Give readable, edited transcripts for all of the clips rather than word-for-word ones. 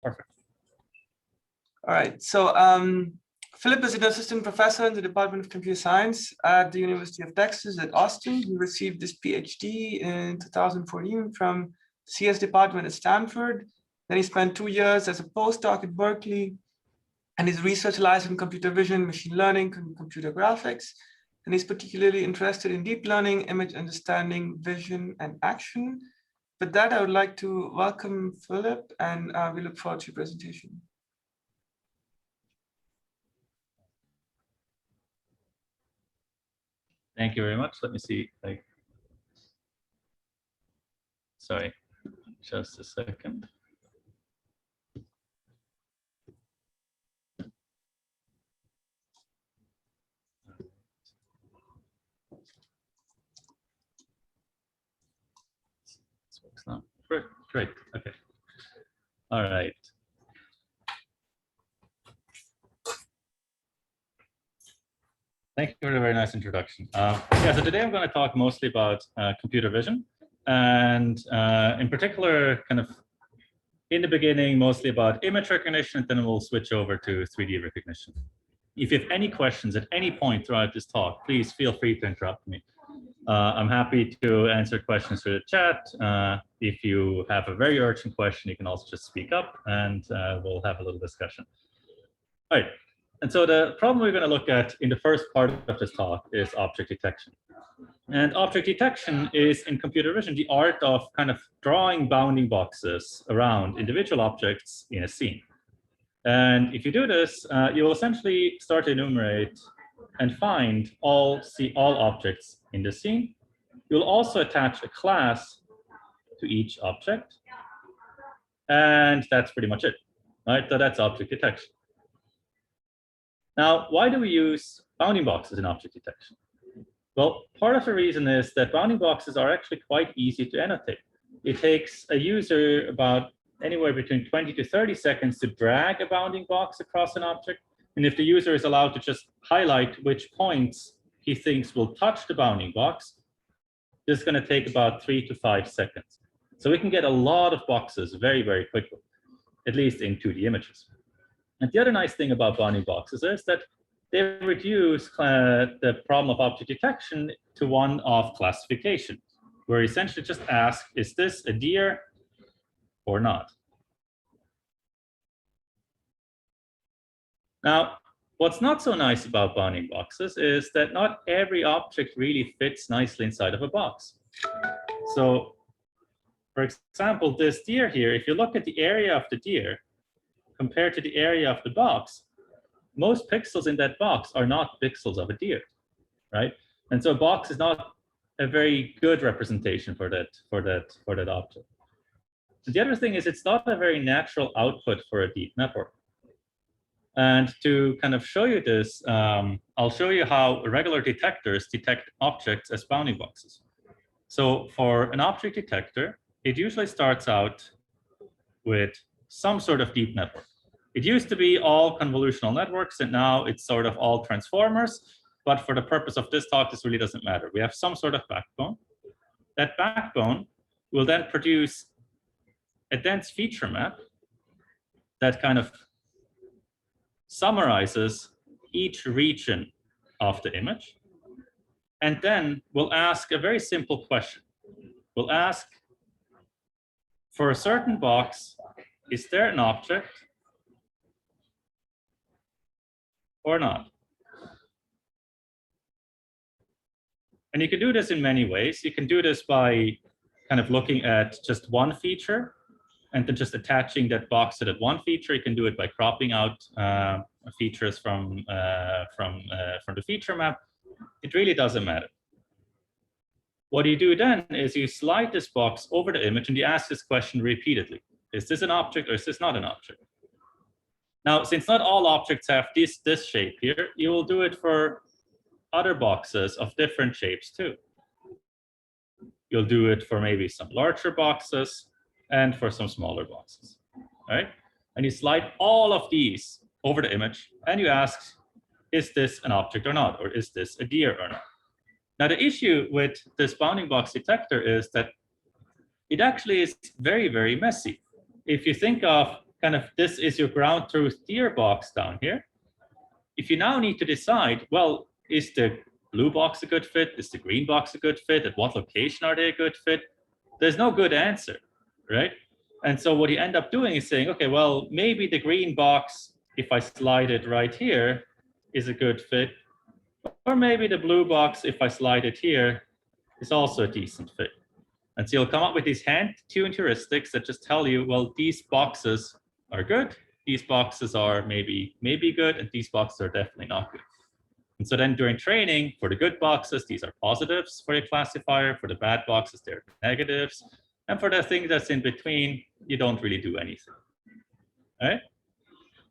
Perfect. All right. So Philipp is an assistant professor in the Department of Computer Science at the University of Texas at Austin. He received his PhD in 2014 from CS department at Stanford. Then he spent 2 years as a postdoc at Berkeley, and his research lies in computer vision, machine learning, and computer graphics. And he's particularly interested in deep learning, image understanding, vision, and action. With that, I would like to welcome Philipp, and we look forward to your presentation. Thank you very much. Let me see. Sorry, just a second. This works now. Great. Okay. All right. Thank you for a very nice introduction. Yeah, so today I'm going to talk mostly about computer vision, and in particular, kind of in the beginning, mostly about image recognition, and then we'll switch over to 3D recognition. If you have any questions at any point throughout this talk, please feel free to interrupt me. I'm happy to answer questions through the chat. If you have a very urgent question, you can also just speak up, and we'll have a little discussion. All right. And so the problem we're going to look at in the first part of this talk is object detection. And object detection is, in computer vision, the art of kind of drawing bounding boxes around individual objects in a scene. And if you do this, you will essentially start to enumerate and find all objects in the scene. You'll also attach a class to each object. And that's pretty much it, right? So that's object detection. Now, why do we use bounding boxes in object detection? Well, part of the reason is that bounding boxes are actually quite easy to annotate. It takes a user about anywhere between 20 to 30 seconds to drag a bounding box across an object. And if the user is allowed to just highlight which points he thinks will touch the bounding box, this is going to take about 3 to 5 seconds. So we can get a lot of boxes very, very quickly, at least in 2D images. And the other nice thing about bounding boxes is that they reduce the problem of object detection to one of classification, where you essentially just ask, is this a deer or not? Now, what's not so nice about bounding boxes is that not every object really fits nicely inside of a box. So, for example, this deer here, if you look at the area of the deer, compared to the area of the box, most pixels in that box are not pixels of a deer, right? And so a box is not a very good representation for that object. So the other thing is it's not a very natural output for a deep network. And to kind of show you this, I'll show you how regular detectors detect objects as bounding boxes. So for an object detector, it usually starts out with some sort of deep network. It used to be all convolutional networks, and now it's sort of all transformers. But for the purpose of this talk, this really doesn't matter. We have some sort of backbone. That backbone will then produce a dense feature map that kind of summarizes each region of the image. And then we'll ask a very simple question. We'll ask, for a certain box, is there an object or not? And you can do this in many ways. You can do this by kind of looking at just one feature and then just attaching that box to that one feature. You can do it by cropping out features from the feature map. It really doesn't matter. What you do then is you slide this box over the image and you ask this question repeatedly. Is this an object or is this not an object? Now, since not all objects have this shape here, you will do it for other boxes of different shapes too. You'll do it for maybe some larger boxes and for some smaller boxes, all right? And you slide all of these over the image and you ask, is this an object or not? Or is this a deer or not? Now, the issue with this bounding box detector is that it actually is very, very messy. If you think of kind of this is your ground truth tier box down here. If you now need to decide, well, is the blue box a good fit? Is the green box a good fit? At what location are they a good fit? There's no good answer, right? And so what you end up doing is saying, okay, well, maybe the green box, if I slide it right here, is a good fit. Or maybe the blue box, if I slide it here, is also a decent fit. And so you'll come up with these hand-tuned heuristics that just tell you, well, these boxes are good, these boxes are maybe good, and these boxes are definitely not good. And so then during training, for the good boxes, these are positives for your classifier. For the bad boxes, they're negatives. And for the thing that's in between, you don't really do anything. All right?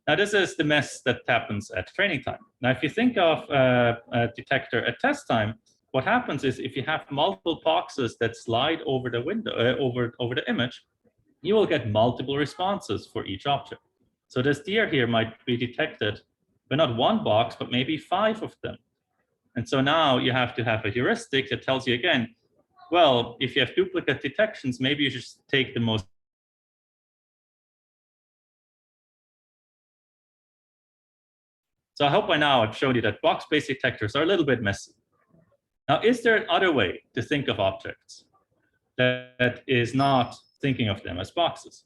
Now, this is the mess that happens at training time. Now, if you think of a detector at test time, what happens is if you have multiple boxes that slide over the window, over the image, you will get multiple responses for each object. So this deer here might be detected, but not one box, but maybe 5 of them. And so now you have to have a heuristic that tells you again, well, if you have duplicate detections, maybe you should take the most. So I hope by now I've shown you that box-based detectors are a little bit messy. Now, is there another way to think of objects that is not thinking of them as boxes?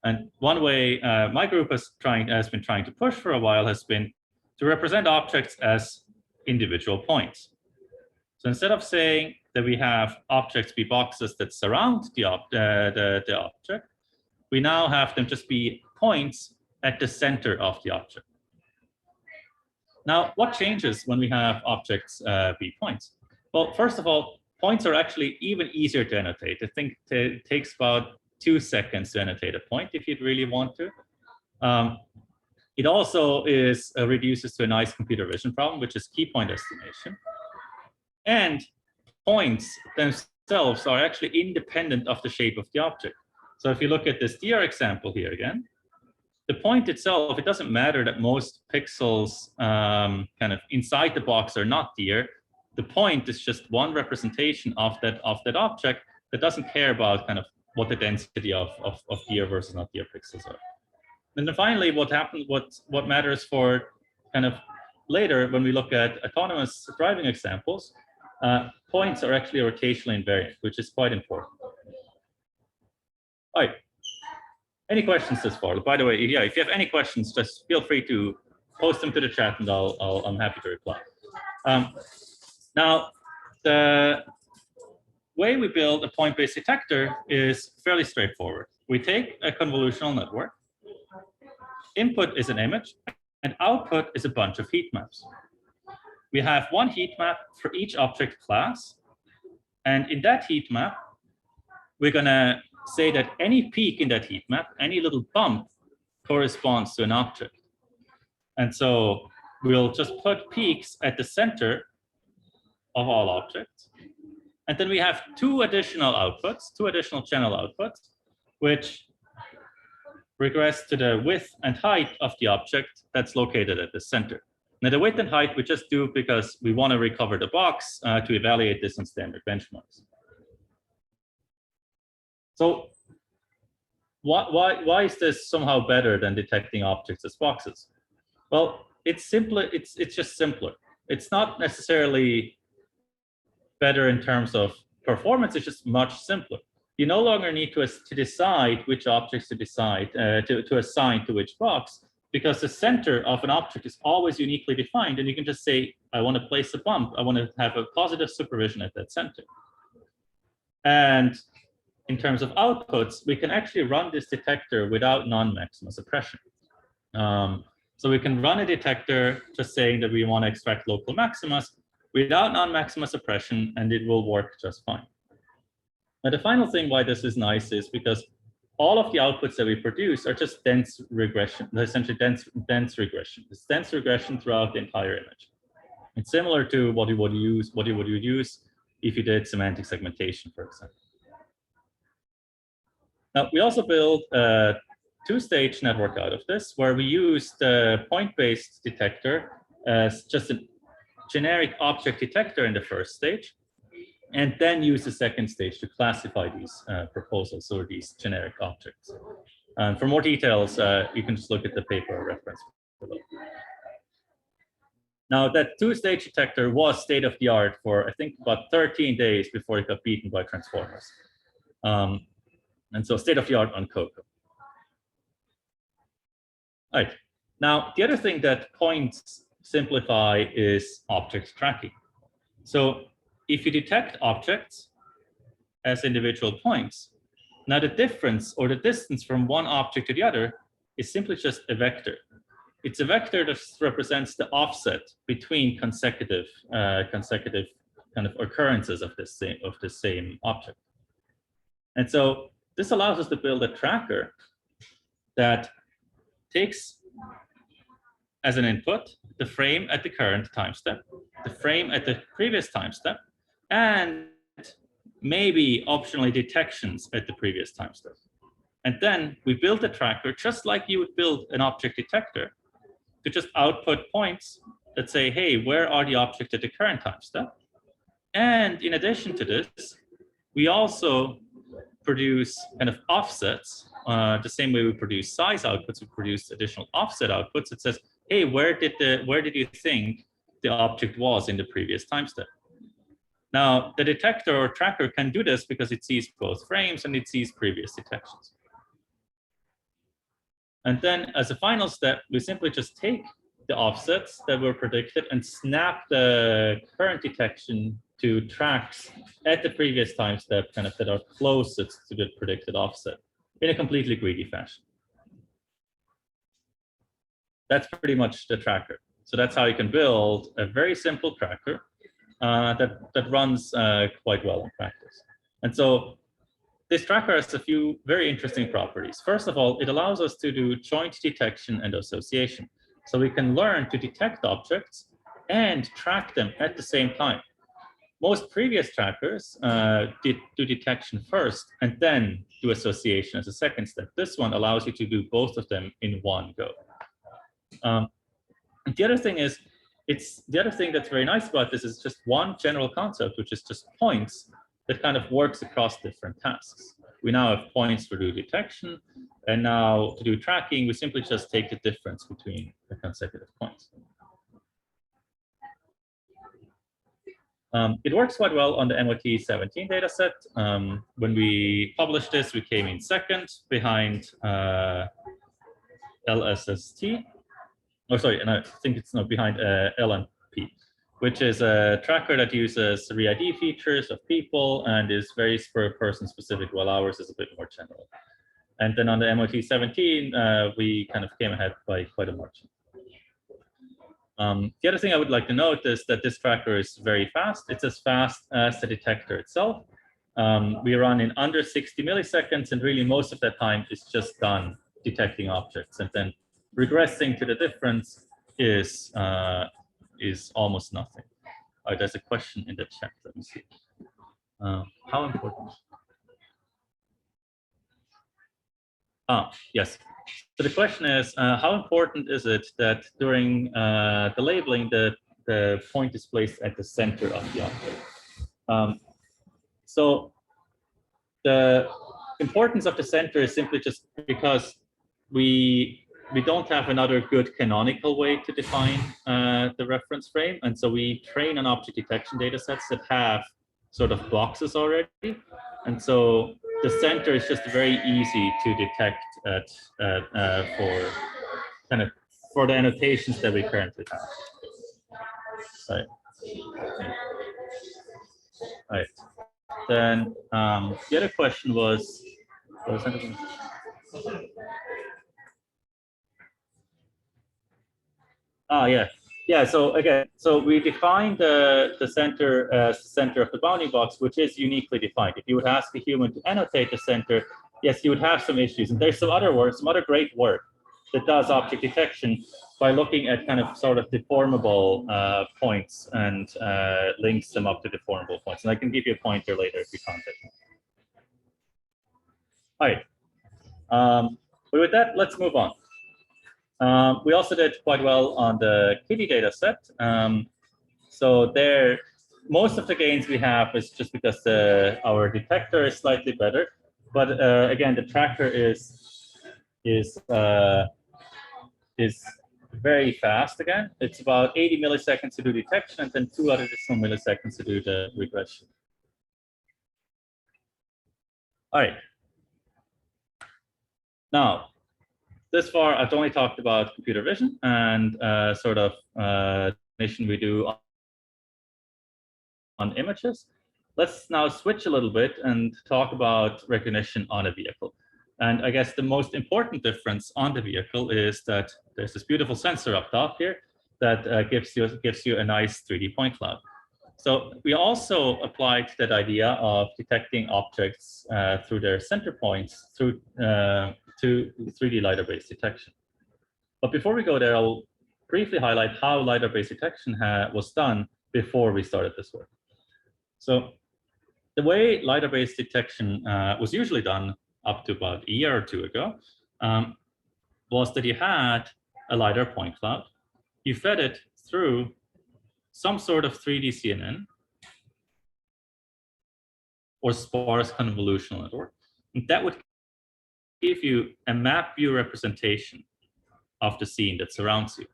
And one way my group has been trying to push for a while has been to represent objects as individual points. So instead of saying that we have objects be boxes that surround the object, we now have them just be points at the center of the object. Now, what changes when we have objects be points? Well, first of all, points are actually even easier to annotate. I think it takes about 2 seconds to annotate a point if you'd really want to. It also reduces to a nice computer vision problem, which is key point estimation. And points themselves are actually independent of the shape of the object. So if you look at this deer example here again, the point itself, it doesn't matter that most pixels kind of inside the box are not deer. The point is just one representation of that object that doesn't care about kind of what the density of deer versus not deer pixels are. And then finally, what matters for kind of later when we look at autonomous driving examples, points are actually rotationally invariant, which is quite important. All right. Any questions this far? By the way, yeah, if you have any questions, just feel free to post them to the chat, and I'm happy to reply. Now, the way we build a point-based detector is fairly straightforward. We take a convolutional network. Input is an image, and output is a bunch of heat maps. We have one heat map for each object class, and in that heat map, we're going to say that any peak in that heat map, any little bump, corresponds to an object. And so we'll just put peaks at the center of all objects. And then we have 2 additional outputs, 2 additional channel outputs, which regress to the width and height of the object that's located at the center. Now, the width and height we just do because we want to recover the box to evaluate this on standard benchmarks. So why is this somehow better than detecting objects as boxes? Well, it's simpler. It's just simpler. It's not necessarily better in terms of performance. It's just much simpler. You no longer need to decide which objects to assign to which box, because the center of an object is always uniquely defined, and you can just say, I want to place a bump. I want to have a positive supervision at that center. And in terms of outputs, we can actually run this detector without non-maxima suppression. So we can run a detector just saying that we want to extract local maximas without non-maxima suppression, and it will work just fine. Now, the final thing why this is nice is because all of the outputs that we produce are just dense regression, essentially dense regression. It's dense regression throughout the entire image. It's similar to what you would use if you did semantic segmentation, for example. Now, we also build a 2-stage network out of this, where we use the point-based detector as just a generic object detector in the first stage, and then use the second stage to classify these proposals or these generic objects. And for more details, you can just look at the paper reference below. Now, that two-stage detector was state-of-the-art for, I think, about 13 days before it got beaten by transformers. And so state-of-the-art on Coco. All right. Now, the other thing that points simplify is object tracking. So if you detect objects as individual points, now the difference or the distance from one object to the other is simply just a vector. It's a vector that represents the offset between consecutive kind of occurrences of the same object. And so this allows us to build a tracker that takes as an input the frame at the current time step, the frame at the previous time step, and maybe optionally detections at the previous time step. And then we build a tracker just like you would build an object detector to just output points that say, hey, where are the objects at the current time step? And in addition to this, we also produce kind of offsets, the same way we produce size outputs, we produce additional offset outputs. It says, hey, where did you think the object was in the previous time step? Now, the detector or tracker can do this because it sees both frames and it sees previous detections. And then as a final step, we simply just take the offsets that were predicted and snap the current detection to tracks at the previous time step kind of that are closest to the predicted offset in a completely greedy fashion. That's pretty much the tracker. So that's how you can build a very simple tracker that runs quite well in practice. And so this tracker has a few very interesting properties. First of all, it allows us to do joint detection and association. So we can learn to detect objects and track them at the same time. Most previous trackers do detection first and then do association as a second step. This one allows you to do both of them in one go. The other thing is, the other thing that's very nice about this is just one general concept, which is just points that kind of works across different tasks. We now have points for do detection, and now to do tracking, we simply just take the difference between the consecutive points. It works quite well on the MOT 17 dataset. When we published this, we came in second behind LSST. Oh, sorry, and I think it's not behind LNP, which is a tracker that uses re-ID features of people and is very person specific, while ours is a bit more general. And then on the MOT 17, we kind of came ahead by quite a margin. The other thing I would like to note is that this tracker is very fast. It's as fast as the detector itself. We run in under 60 milliseconds, and really most of that time is just done detecting objects. And then regressing to the difference is almost nothing. There's a question in the chat. Let me see. How important? Yes. So the question is, how important is it that during the labeling, the point is placed at the center of the object? So the importance of the center is simply just because we don't have another good canonical way to define the reference frame. And so we train on object detection data sets that have sort of boxes already. And so the center is just very easy to detect for the annotations that we currently have. Right. Right. Then the other question was yeah. So again, so we define the center as the center of the bounding box, which is uniquely defined. If you would ask a human to annotate the center, yes, you would have some issues. And there's some other great work that does object detection by looking at kind of sort of deformable points and links them up to deformable points. And I can give you a pointer later if you contact me. All right. But with that, let's move on. We also did quite well on the KITTI data set. So there, most of the gains we have is just because our detector is slightly better. But again, the tracker is is very fast again. It's about 80 milliseconds to do detection and then 2 additional milliseconds to do the regression. All right. Now, this far, I've only talked about computer vision and sort of definition we do on images. Let's now switch a little bit and talk about recognition on a vehicle. And I guess the most important difference on the vehicle is that there's this beautiful sensor up top here that gives you a nice 3D point cloud. So we also applied that idea of detecting objects through their center points through to 3D LiDAR-based detection. But before we go there, I'll briefly highlight how LiDAR-based detection was done before we started this work. So the way LiDAR-based detection was usually done up to about a year or two ago was that you had a LiDAR point cloud, you fed it through some sort of 3D CNN or sparse convolutional network, and that would give you a map view representation of the scene that surrounds you.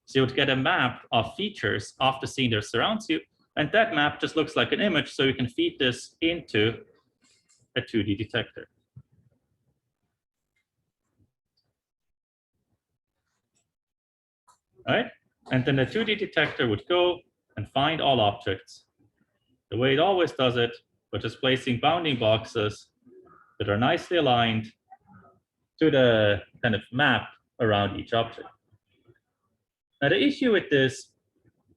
So you would get a map of features of the scene that surrounds you, and that map just looks like an image, so you can feed this into a 2D detector. All right, and then the 2D detector would go and find all objects the way it always does it, but just placing bounding boxes that are nicely aligned to the kind of map around each object. Now the issue with this,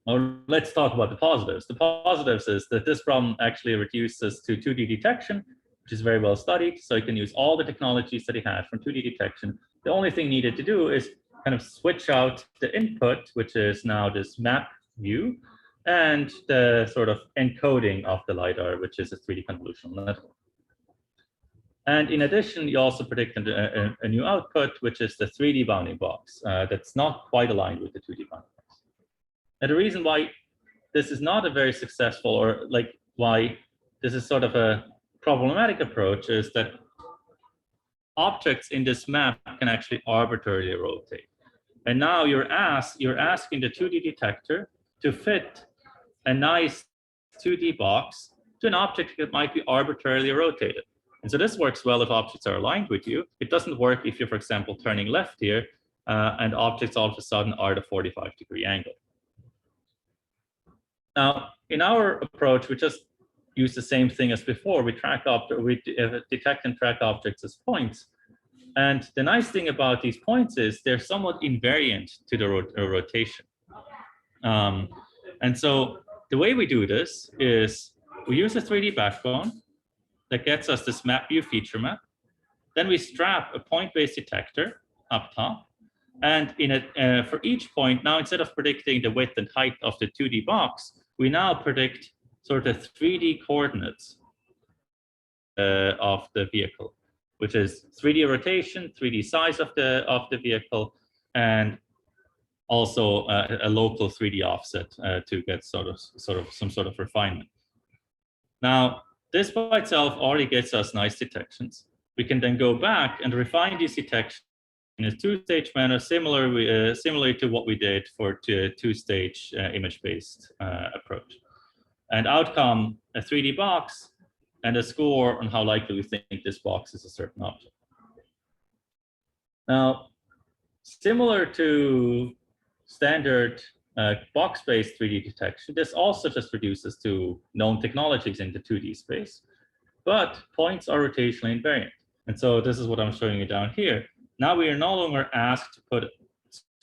well, let's talk about the positives. The positives is that this problem actually reduces to 2D detection, which is very well studied. So you can use all the technologies that he had from 2D detection. The only thing needed to do is kind of switch out the input, which is now this map view, and the sort of encoding of the LiDAR, which is a 3D convolutional network. And in addition, you also predict a new output, which is the 3D bounding box that's not quite aligned with the 2D bounding box. And the reason why this is not a very successful, or like why this is sort of a problematic approach, is that objects in this map can actually arbitrarily rotate. And now you're asking the 2D detector to fit a nice 2D box to an object that might be arbitrarily rotated. And so this works well if objects are aligned with you. It doesn't work if you're, for example, turning left here and objects all of a sudden are at a 45-degree angle. Now, in our approach, we just use the same thing as before. We detect and track objects as points. And the nice thing about these points is they're somewhat invariant to the rotation. And so the way we do this is we use a 3D backbone that gets us this map view feature map. Then we strap a point-based detector up top. And for each point, now instead of predicting the width and height of the 2D box, we now predict sort of 3D coordinates of the vehicle, which is 3D rotation, 3D size of the vehicle, and also a local 3D offset to get sort of some sort of refinement. Now, this by itself already gets us nice detections. We can then go back and refine these detections in a two-stage manner, similarly to what we did for a two-stage image-based approach. And outcome, a 3D box, and a score on how likely we think this box is a certain object. Now, similar to standard box-based 3D detection, this also just reduces to known technologies in the 2D space, but points are rotationally invariant. And so this is what I'm showing you down here. Now we are no longer asked to put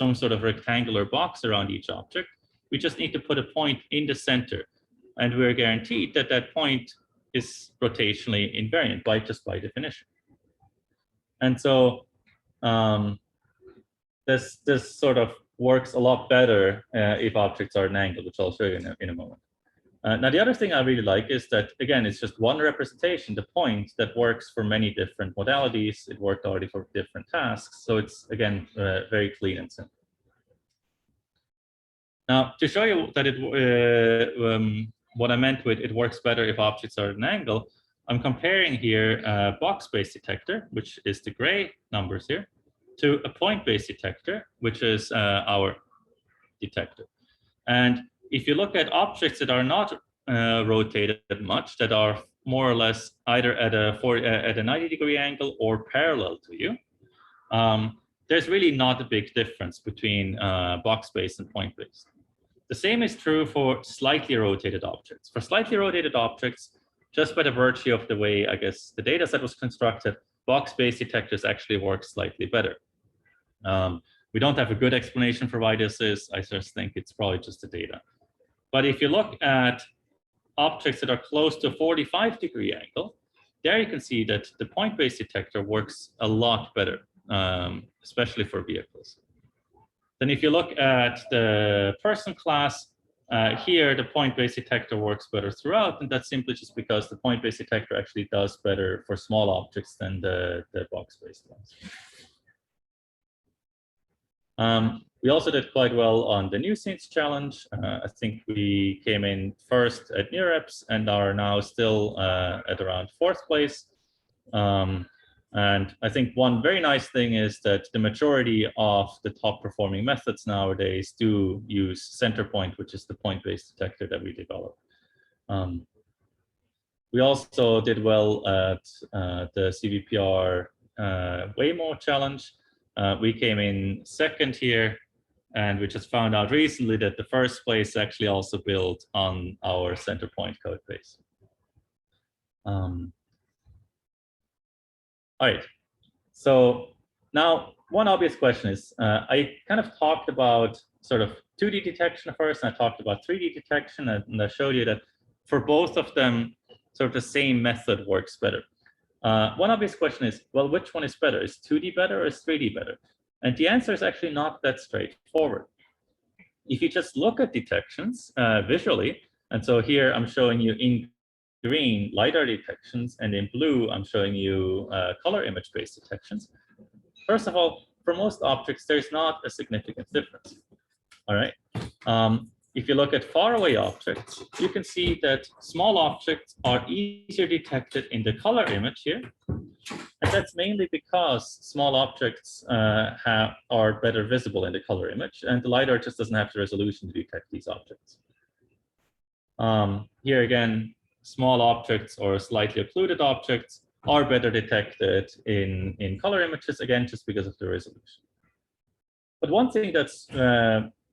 some sort of rectangular box around each object. We just need to put a point in the center, and we're guaranteed that that point is rotationally invariant by definition. And so this sort of works a lot better if objects are at an angle, which I'll show you in a moment. Now, the other thing I really like is that, again, it's just one representation, the point, that works for many different modalities. It worked already for different tasks. So it's, again, very clean and simple. Now, to show you that what I meant with it works better if objects are at an angle, I'm comparing here a box-based detector, which is the gray numbers here, to a point-based detector, which is our detector. And if you look at objects that are not rotated much, that are more or less either at a 90-degree angle or parallel to you, there's really not a big difference between box-based and point-based. The same is true for slightly rotated objects. For slightly rotated objects, just by the virtue of the way, I guess, the data set was constructed, box-based detectors actually work slightly better. We don't have a good explanation for why this is. I just think it's probably just the data. But if you look at objects that are close to a 45-degree angle, there you can see that the point-based detector works a lot better, especially for vehicles. Then if you look at the person class, here the point-based detector works better throughout, and that's simply just because the point-based detector actually does better for small objects than the box-based ones. We also did quite well on the new scenes challenge. I think we came in first at NearEps and are now still at around 4th place. And I think one very nice thing is that the majority of the top performing methods nowadays do use center point, which is the point-based detector that we developed. We also did well at the CVPR Waymo challenge. We came in 2nd here, and we just found out recently that the 1st place actually also built on our center point code base. All right, so now one obvious question is, I kind of talked about sort of 2D detection first, and I talked about 3D detection, and I showed you that for both of them, sort of the same method works better. One obvious question is, well, which one is better? Is 2D better or is 3D better? And the answer is actually not that straightforward. If you just look at detections visually, and so here I'm showing you in green Lidar detections, and in blue I'm showing you color image-based detections. First of all, for most objects, there's not a significant difference. All right. If you look at faraway objects, you can see that small objects are easier detected in the color image here. And that's mainly because small objects are better visible in the color image, and the LiDAR just doesn't have the resolution to detect these objects. Here again, small objects or slightly occluded objects are better detected in color images, again, just because of the resolution. But one thing that's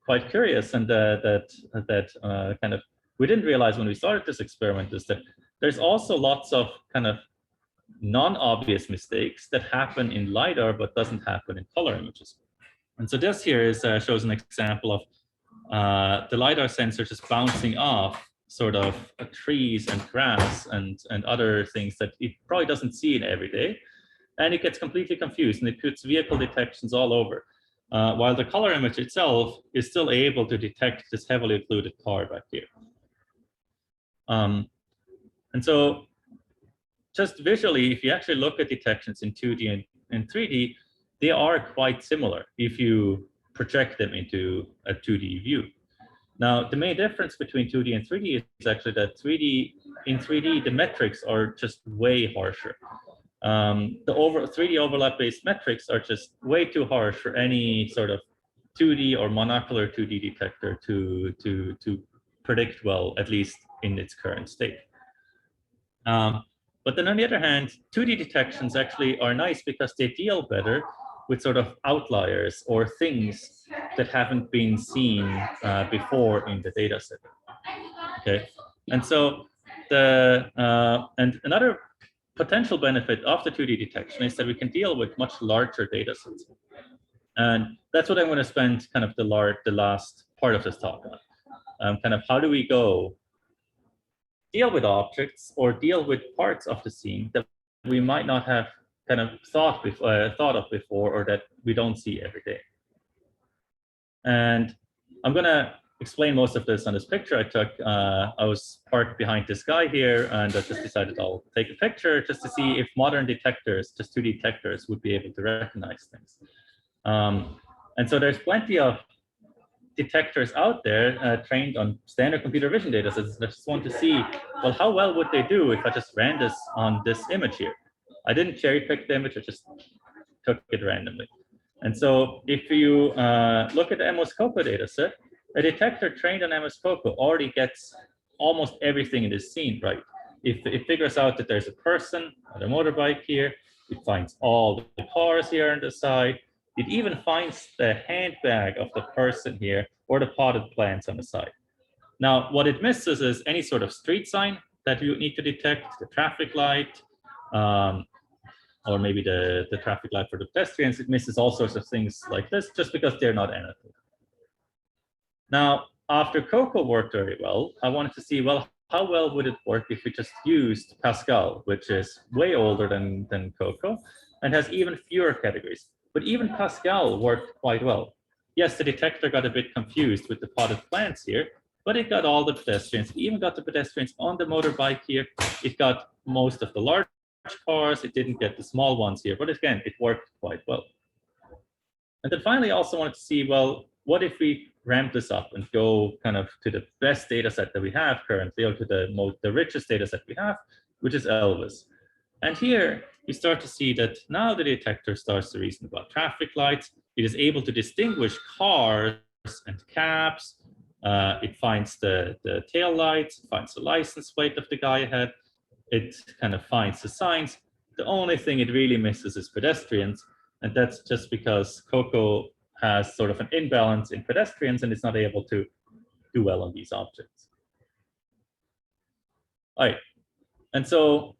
quite curious, and kind of we didn't realize when we started this experiment, is that there's also lots of kind of non-obvious mistakes that happen in LiDAR but doesn't happen in color images. And so this here is shows an example of the LiDAR sensor just bouncing off sort of trees and grass and other things that it probably doesn't see in every day, and it gets completely confused and it puts vehicle detections all over. While the color image itself is still able to detect this heavily occluded car back here. And so just visually, if you actually look at detections in 2D and 3D, they are quite similar if you project them into a 2D view. Now, the main difference between 2D and 3D is actually that in 3D, the metrics are just way harsher. The 3D overlap-based metrics are just way too harsh for any sort of 2D or monocular 2D detector to predict well, at least in its current state. But then on the other hand, 2D detections actually are nice because they deal better with sort of outliers or things that haven't been seen before in the data set. Okay, and so and another potential benefit of the 2D detection is that we can deal with much larger data sets. And that's what I'm going to spend kind of the last part of this talk on. Kind of how do we go deal with objects or deal with parts of the scene that we might not have kind of thought of before, or that we don't see every day. And I'm going to explain most of this on this picture I took. I was parked behind this guy here, and I just decided I'll take a picture just to see if modern detectors, just 2D detectors, would be able to recognize things. And so there's plenty of detectors out there trained on standard computer vision data sets. I just want to see, well, how well would they do if I just ran this on this image here? I didn't cherry pick the image, I just took it randomly. And so if you look at the MS COCO dataset, a detector trained on MS COCO already gets almost everything in this scene right. If it figures out that there's a person on a motorbike here, it finds all the cars here on the side. It even finds the handbag of the person here or the potted plants on the side. Now, what it misses is any sort of street sign that you need to detect, the traffic light, or maybe the traffic light for the pedestrians. It misses all sorts of things like this just because they're not annotated. Now, after COCO worked very well, I wanted to see, well, how well would it work if we just used Pascal, which is way older than COCO and has even fewer categories. But even Pascal worked quite well. Yes, the detector got a bit confused with the potted plants here, but it got all the pedestrians. It even got the pedestrians on the motorbike here. It got most of the large cars. It didn't get the small ones here, but again, it worked quite well. And then finally, I also wanted to see, well, what if we ramp this up and go kind of to the best data set that we have currently, or to the richest data set we have, which is Elvis. And here you start to see that now the detector starts to reason about traffic lights. It is able to distinguish cars and cabs. It finds the tail lights, it finds the license plate of the guy ahead. It kind of finds the signs. The only thing it really misses is pedestrians. And that's just because COCO has sort of an imbalance in pedestrians and it's not able to do well on these objects. All right. And so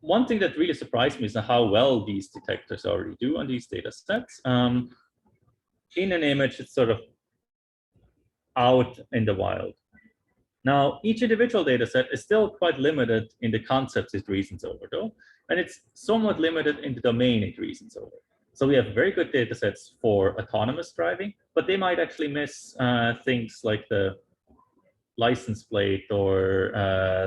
one thing that really surprised me is how well these detectors already do on these data sets. In an image, it's sort of out in the wild. Now, each individual data set is still quite limited in the concepts it reasons over, though, and it's somewhat limited in the domain it reasons over. So we have very good data sets for autonomous driving, but they might actually miss things like the license plate or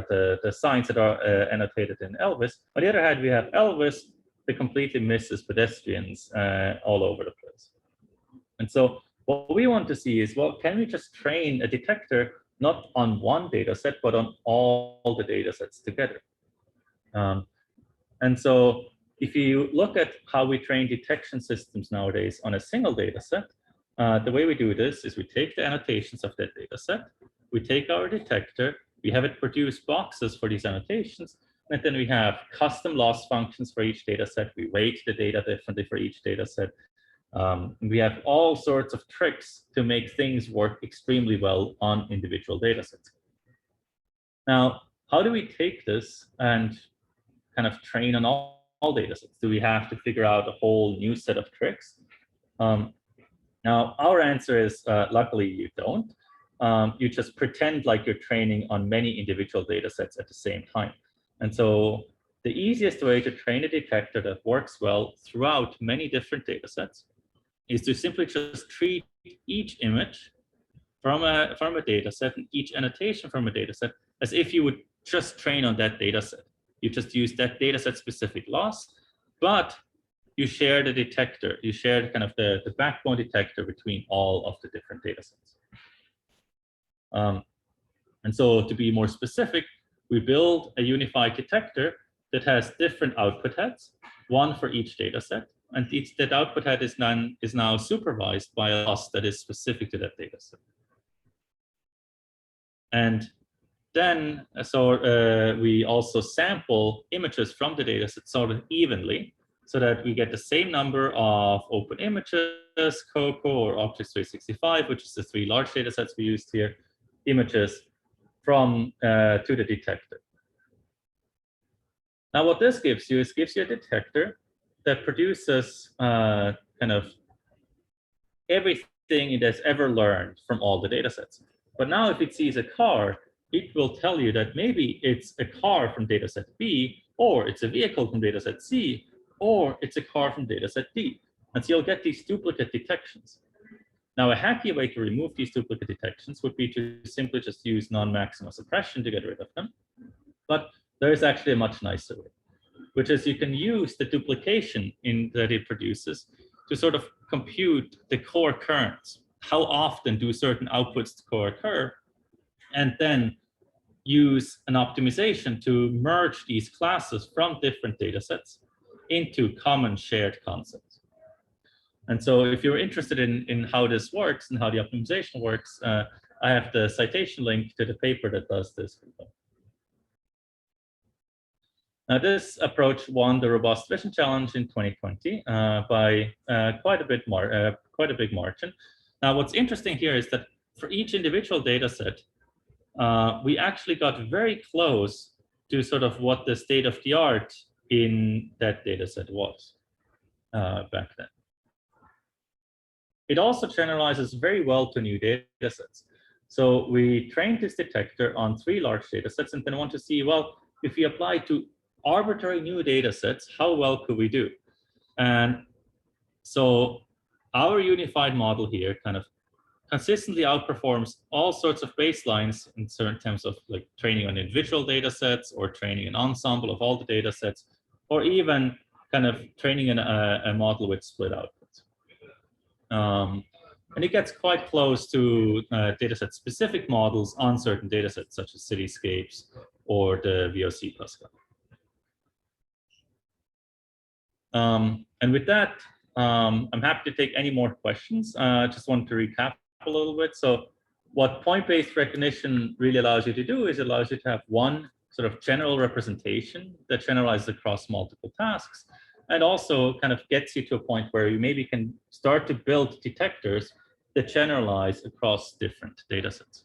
the signs that are annotated in Elvis. On the other hand, we have Elvis that completely misses pedestrians all over the place. And so what we want to see is, well, can we just train a detector not on one data set, but on all the data sets together? And so if you look at how we train detection systems nowadays on a single data set, the way we do this is we take the annotations of that data set, we take our detector, we have it produce boxes for these annotations, and then we have custom loss functions for each data set. We weight the data differently for each data set. We have all sorts of tricks to make things work extremely well on individual data sets. Now, how do we take this and kind of train on all data sets? Do we have to figure out a whole new set of tricks? Now, our answer is, luckily you don't. You just pretend like you're training on many individual data sets at the same time. And so the easiest way to train a detector that works well throughout many different data sets is to simply just treat each image from a data set and each annotation from a data set as if you would just train on that data set. You just use that data set specific loss, but you share the detector, you share kind of the backbone detector between all of the different data sets. And so to be more specific, we build a unified detector that has different output heads, one for each data set. And that output head is now supervised by a loss that is specific to that data set. And then, we also sample images from the data set sort of evenly so that we get the same number of open images, COCO or Objects 365, which is the 3 large data sets we used here, images from to the detector. Now, what this gives you is gives you a detector that produces kind of everything it has ever learned from all the data sets. But now if it sees a car, it will tell you that maybe it's a car from dataset B, or it's a vehicle from dataset C, or it's a car from dataset D. And so you'll get these duplicate detections. Now, a hacky way to remove these duplicate detections would be to simply just use non-maximum suppression to get rid of them. But there is actually a much nicer way, which is you can use the duplication that it produces to sort of compute the co-occurrence. How often do certain outputs co-occur? And then use an optimization to merge these classes from different data sets into common shared concepts. And so if you're interested in how this works and how the optimization works, I have the citation link to the paper that does this. Now, this approach won the Robust Vision Challenge in 2020 by quite a big margin. Now, what's interesting here is that for each individual data set, we actually got very close to sort of what the state of the art in that data set was back then. It also generalizes very well to new data sets. So we trained this detector on 3 large data sets and then want to see, well, if we apply to arbitrary new data sets, how well could we do? And so our unified model here kind of consistently outperforms all sorts of baselines in certain terms of like training on individual data sets or training an ensemble of all the data sets, or even kind of training a model with split outputs. And it gets quite close to dataset specific models on certain datasets, such as cityscapes or the VOC Pascal. And with that, I'm happy to take any more questions. I just want to recap a little bit. So what point-based recognition really allows you to do is it allows you to have one sort of general representation that generalizes across multiple tasks, and also kind of gets you to a point where you maybe can start to build detectors that generalize across different data sets.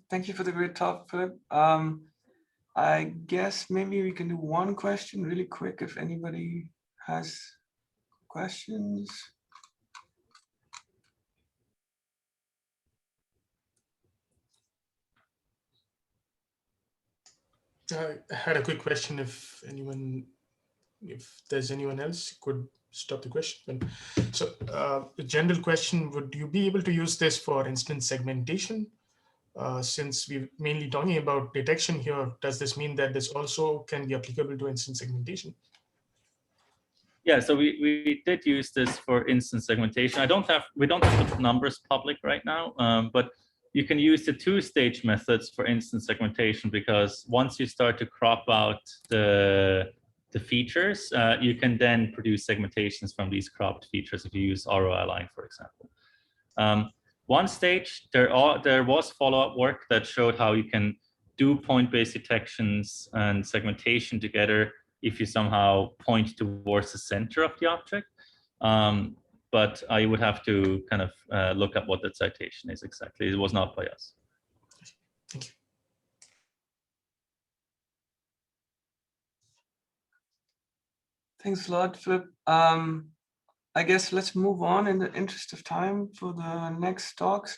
Thank you for the great talk, Philip. I guess maybe we can do one question really quick if anybody has questions. I had a quick question. If there's anyone else could stop the question. So the general question, would you be able to use this for instance segmentation? Since we're mainly talking about detection here, does this mean that this also can be applicable to instance segmentation? Yeah, so we did use this for instance segmentation. We don't have the numbers public right now, but you can use the 2-stage methods for instance segmentation, because once you start to crop out the features, you can then produce segmentations from these cropped features if you use ROI-line, for example. One stage, there was follow-up work that showed how you can do point-based detections and segmentation together if you somehow point towards the center of the object. But I would have to kind of look up what that citation is exactly. It was not by us. Thank you. Thanks a lot, Philip. I guess let's move on in the interest of time for the next talks.